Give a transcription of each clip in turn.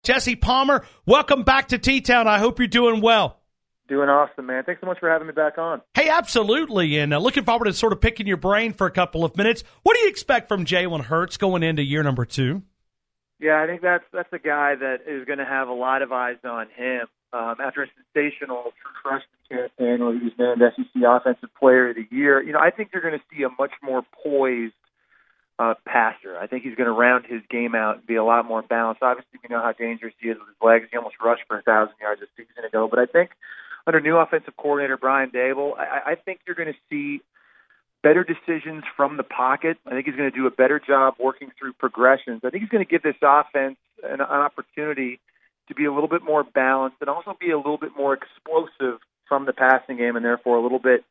Jeese Palmer, welcome back to T-Town. I hope you're doing well. Doing awesome, man. Thanks so much for having me back on. Hey, absolutely, and looking forward to sort of picking your brain for a couple of minutes. What do you expect from Jalen Hurts going into year number 2? Yeah, I think that's a guy that is going to have a lot of eyes on him. After a sensational true freshman campaign where he was named SEC Offensive Player of the Year, I think you're going to see a much more poised passer. I think he's going to round his game out and be a lot more balanced. Obviously, we know how dangerous he is with his legs. He almost rushed for 1,000 yards a season ago, but I think under new offensive coordinator Brian Dable, I think you're going to see better decisions from the pocket. I think he's going to do a better job working through progressions. I think he's going to give this offense an opportunity to be a little bit more balanced and also be a little bit more explosive from the passing game, and therefore a little bit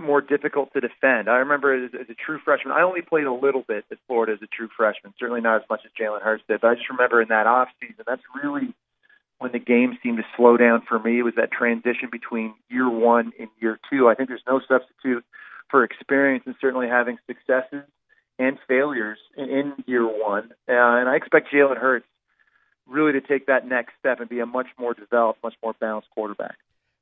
more difficult to defend. I remember as a true freshman, I only played a little bit at Florida as a true freshman, certainly not as much as Jalen Hurts did, but I just remember in that offseason, that's really when the game seemed to slow down for me. It was that transition between year 1 and year 2. I think there's no substitute for experience and certainly having successes and failures in year 1. And I expect Jalen Hurts really to take that next step and be a much more developed, much more balanced quarterback.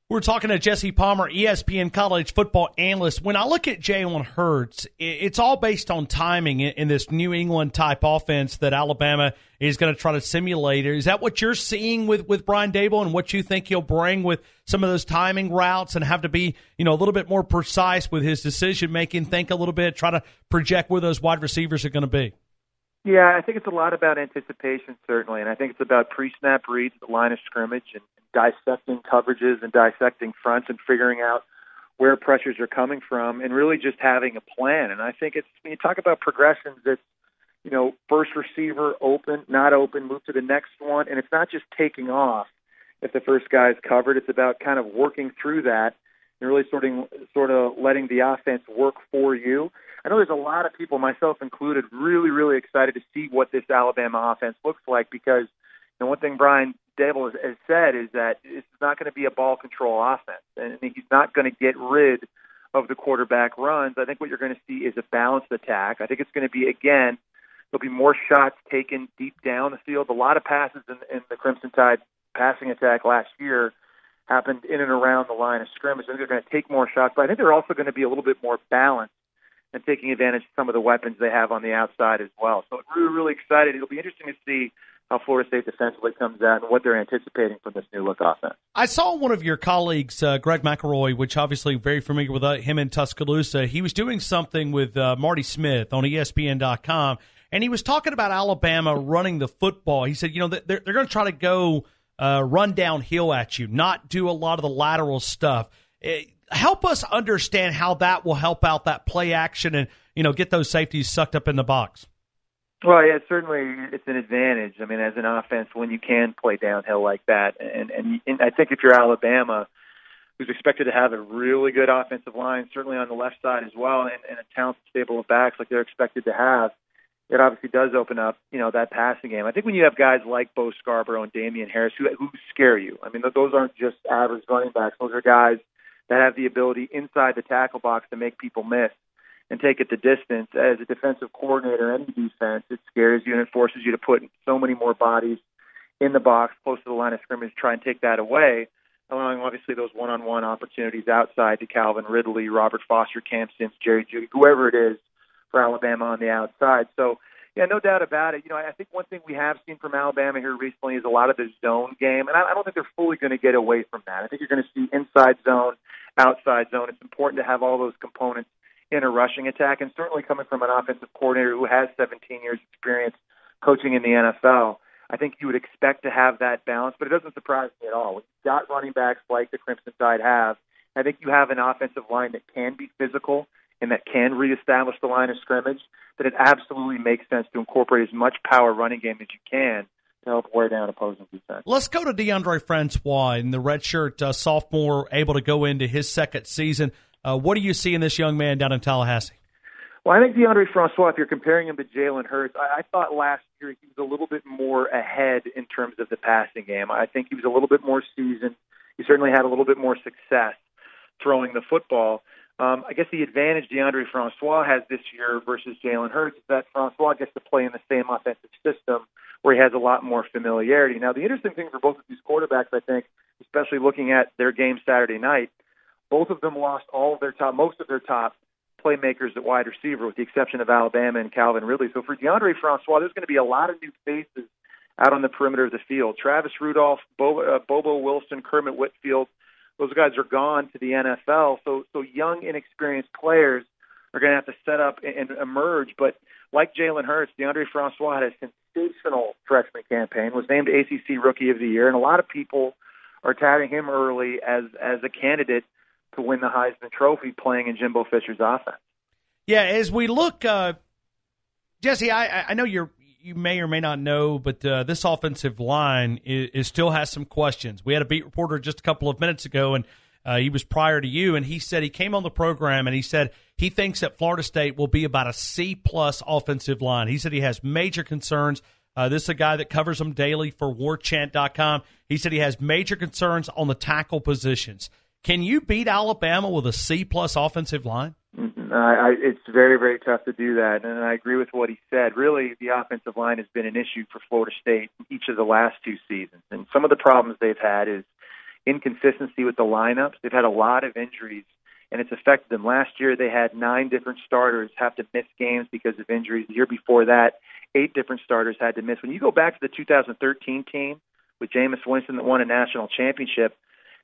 We're talking to Jeese Palmer, ESPN College Football analyst. When I look at Jalen Hurts, it's all based on timing in this New England-type offense that Alabama is going to try to simulate. Is that what you're seeing with Brian Dable and what you think he'll bring with some of those timing routes and have to be a little bit more precise with his decision-making, think a little bit, try to project where those wide receivers are going to be? Yeah, I think it's a lot about anticipation, certainly, and I think it's about pre-snap reads at the line of scrimmage and dissecting coverages and dissecting fronts and figuring out where pressures are coming from and really just having a plan. And I think it's, when you talk about progressions, it's, first receiver, open, not open, move to the next one, and it's not just taking off if the first guy is covered. It's about kind of working through that and really sort of letting the offense work for you. I know there's a lot of people, myself included, really, really excited to see what this Alabama offense looks like because one thing Brian Dable has said is that it's not going to be a ball control offense, and he's not going to get rid of the quarterback runs. I think what you're going to see is a balanced attack. I think it's going to be, again, there'll be more shots taken deep down the field. A lot of passes in the Crimson Tide passing attack last year happened in and around the line of scrimmage. I think they're going to take more shots, but I think they're also going to be a little bit more balanced and taking advantage of some of the weapons they have on the outside as well. So I'm really, really excited. It'll be interesting to see how Florida State defensively comes out and what they're anticipating from this new look offense. I saw one of your colleagues, Greg McElroy, which obviously very familiar with him in Tuscaloosa. He was doing something with Marty Smith on ESPN.com, and he was talking about Alabama running the football. He said, they're going to try to go run downhill at you, not do a lot of the lateral stuff. Help us understand how that will help out that play action and, get those safeties sucked up in the box. Well, yeah, certainly it's an advantage. I mean, as an offense, when you can play downhill like that. And I think if you're Alabama, who's expected to have a really good offensive line, certainly on the left side as well, and a talented stable of backs like they're expected to have, it obviously does open up, that passing game. I think when you have guys like Bo Scarborough and Damian Harris who scare you, I mean, those aren't just average running backs. Those are guys that have the ability inside the tackle box to make people miss and take it the distance. As a defensive coordinator, any defense, it scares you and it forces you to put so many more bodies in the box close to the line of scrimmage to try and take that away, allowing obviously those one-on-one opportunities outside to Calvin Ridley, Robert Foster, Cam Sims, Jerry Jeudy, whoever it is for Alabama on the outside. So, yeah, no doubt about it. I think one thing we have seen from Alabama here recently is a lot of the zone game, and I don't think they're fully going to get away from that. I think you're going to see inside zone, outside zone. It's important to have all those components in a rushing attack, and certainly coming from an offensive coordinator who has 17 years experience coaching in the NFL, I think you would expect to have that balance, but it doesn't surprise me at all. When you've got running backs like the Crimson Tide have, I think you have an offensive line that can be physical and that can reestablish the line of scrimmage, that it absolutely makes sense to incorporate as much power running game as you can to help wear down opposing defense. Let's go to DeAndre Francois, and the redshirt sophomore, able to go into his second season. What do you see in this young man down in Tallahassee? Well, I think DeAndre Francois, if you're comparing him to Jalen Hurts, I thought last year he was a little bit more ahead in terms of the passing game. I think he was a little bit more seasoned. He certainly had a little bit more success throwing the football. I guess the advantage DeAndre Francois has this year versus Jalen Hurts is that Francois gets to play in the same offensive system where he has a lot more familiarity. Now, the interesting thing for both of these quarterbacks, I think, especially looking at their game Saturday night, both of them lost most of their top playmakers at wide receiver, with the exception of Alabama and Calvin Ridley. So for DeAndre Francois, there's going to be a lot of new faces out on the perimeter of the field. Travis Rudolph, Bobo Wilson, Kermit Whitfield, those guys are gone to the NFL. So young, inexperienced players are going to have to set up and emerge. But like Jalen Hurts, DeAndre Francois had a sensational freshman campaign, was named ACC Rookie of the Year, and a lot of people are touting him early as a candidate to win the Heisman Trophy playing in Jimbo Fisher's offense. Yeah, as we look, Jesse, I know you may or may not know, but this offensive line still has some questions. We had a beat reporter just a couple of minutes ago, and he was prior to you, and he said he came on the program, and he said he thinks that Florida State will be about a C-plus offensive line. He said he has major concerns. This is a guy that covers them daily for warchant.com. He said he has major concerns on the tackle positions. Can you beat Alabama with a C-plus offensive line? It's very, very tough to do that, and I agree with what he said. Really, the offensive line has been an issue for Florida State each of the last two seasons, and some of the problems they've had is inconsistency with the lineups. They've had a lot of injuries, and it's affected them. Last year, they had 9 different starters have to miss games because of injuries. The year before that, 8 different starters had to miss. When you go back to the 2013 team with Jameis Winston that won a national championship,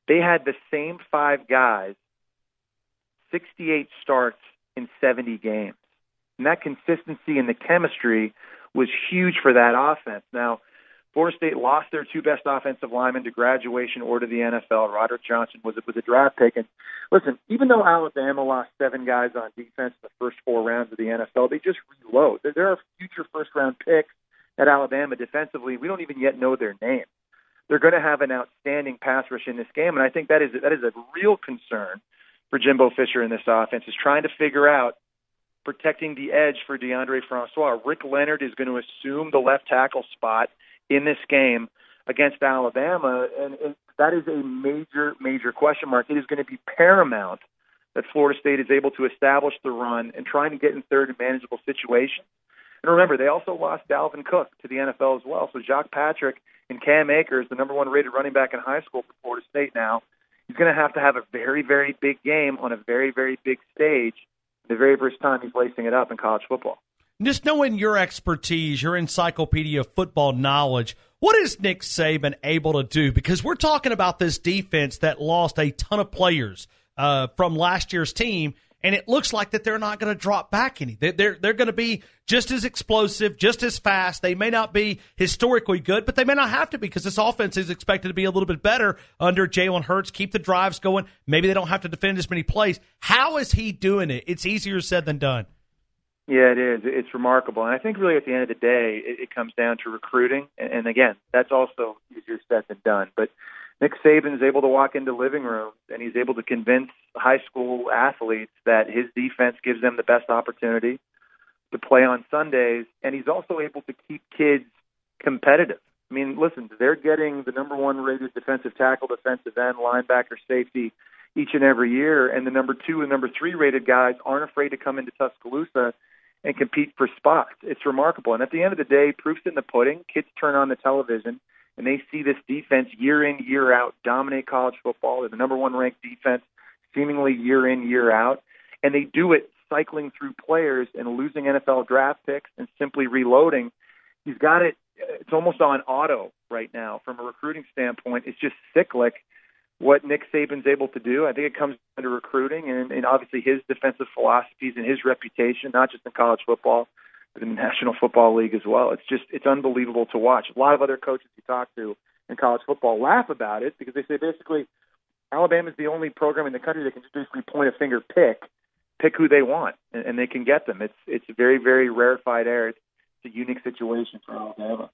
they had the same 5 guys, 68 starts in 70 games. And that consistency and the chemistry was huge for that offense. Now, Florida State lost their 2 best offensive linemen to graduation or to the NFL. Roderick Johnson was a draft pick. And listen, even though Alabama lost 7 guys on defense in the first 4 rounds of the NFL, they just reload. There are future first-round picks at Alabama defensively. We don't even yet know their names. They're going to have an outstanding pass rush in this game, and I think that is a real concern for Jimbo Fisher in this offense, is trying to figure out protecting the edge for DeAndre Francois. Rick Leonard is going to assume the left tackle spot in this game against Alabama, and that is a major, major question mark. It is going to be paramount that Florida State is able to establish the run and trying to get in third and manageable situations. And remember, they also lost Dalvin Cook to the NFL as well. So Jacques Patrick and Cam Akers, the number 1 rated running back in high school for Florida State now, he's going to have a very, very big game on a very, very big stage the very first time he's lacing it up in college football. Just knowing your expertise, your encyclopedia of football knowledge, what is Nick Saban able to do? Because we're talking about this defense that lost a ton of players from last year's team, and it looks like that they're not going to drop back any. They're going to be just as explosive, just as fast. They may not be historically good, but they may not have to be, because this offense is expected to be a little bit better under Jalen Hurts, keep the drives going. Maybe they don't have to defend as many plays. How is he doing it? It's easier said than done. Yeah, it is. It's remarkable. And I think really at the end of the day, it comes down to recruiting. And again, that's also easier said than done. But Nick Saban is able to walk into living rooms and he's able to convince high school athletes that his defense gives them the best opportunity to play on Sundays. And he's also able to keep kids competitive. I mean, listen, they're getting the number 1 rated defensive tackle, defensive end, linebacker, safety each and every year. And the number 2 and number 3 rated guys aren't afraid to come into Tuscaloosa and compete for spots. It's remarkable. And at the end of the day, proof's in the pudding. Kids turn on the television, and they see this defense year in, year out dominate college football. They're the number 1 ranked defense seemingly year in, year out. And they do it cycling through players and losing NFL draft picks and simply reloading. He's got it. It's almost on auto right now from a recruiting standpoint. It's just cyclic what Nick Saban's able to do. I think it comes down to recruiting and obviously his defensive philosophies and his reputation, not just in college football, but in the National Football League as well. It's unbelievable to watch. A lot of other coaches you talk to in college football laugh about it because they say basically Alabama's the only program in the country that can just basically point a finger, pick who they want, and they can get them. It's a very, very rarefied air. It's a unique situation for Alabama.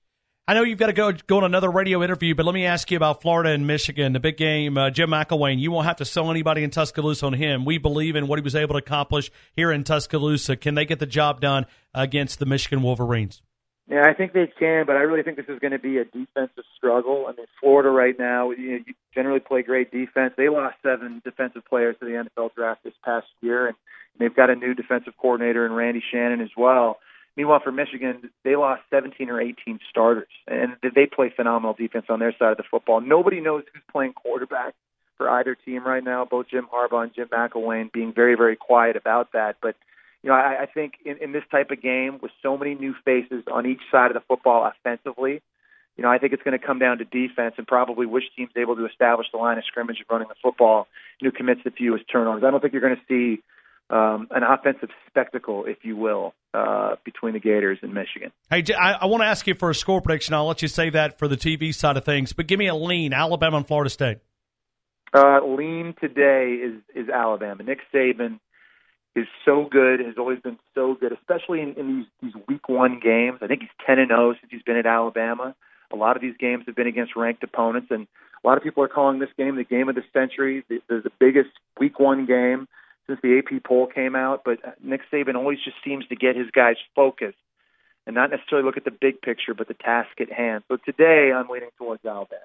I know you've got to go on another radio interview, but let me ask you about Florida and Michigan, the big game. Jim McElwain, you won't have to sell anybody in Tuscaloosa on him. We believe in what he was able to accomplish here in Tuscaloosa. Can they get the job done against the Michigan Wolverines? Yeah, I think they can, but I really think this is going to be a defensive struggle. I mean, Florida right now, you generally play great defense. They lost 7 defensive players to the NFL draft this past year, and they've got a new defensive coordinator in Randy Shannon as well. Meanwhile, for Michigan, they lost 17 or 18 starters, and they play phenomenal defense on their side of the football. Nobody knows who's playing quarterback for either team right now, both Jim Harbaugh and Jim McElwain being very, very quiet about that. But, I think in this type of game with so many new faces on each side of the football offensively, I think it's going to come down to defense and probably which team's able to establish the line of scrimmage of running the football and who commits the fewest turnovers. I don't think you're going to see an offensive spectacle, if you will, between the Gators and Michigan. Hey, I want to ask you for a score prediction. I'll let you say that for the TV side of things, but give me a lean, Alabama and Florida State. Lean today is Alabama. Nick Saban is so good, has always been so good, especially in these week one games. I think he's 10-0 since he's been at Alabama. A lot of these games have been against ranked opponents, and a lot of people are calling this game the game of the century, the biggest week one game since the AP poll came out. But Nick Saban always just seems to get his guys focused and not necessarily look at the big picture, but the task at hand. So today I'm leaning towards Alabama.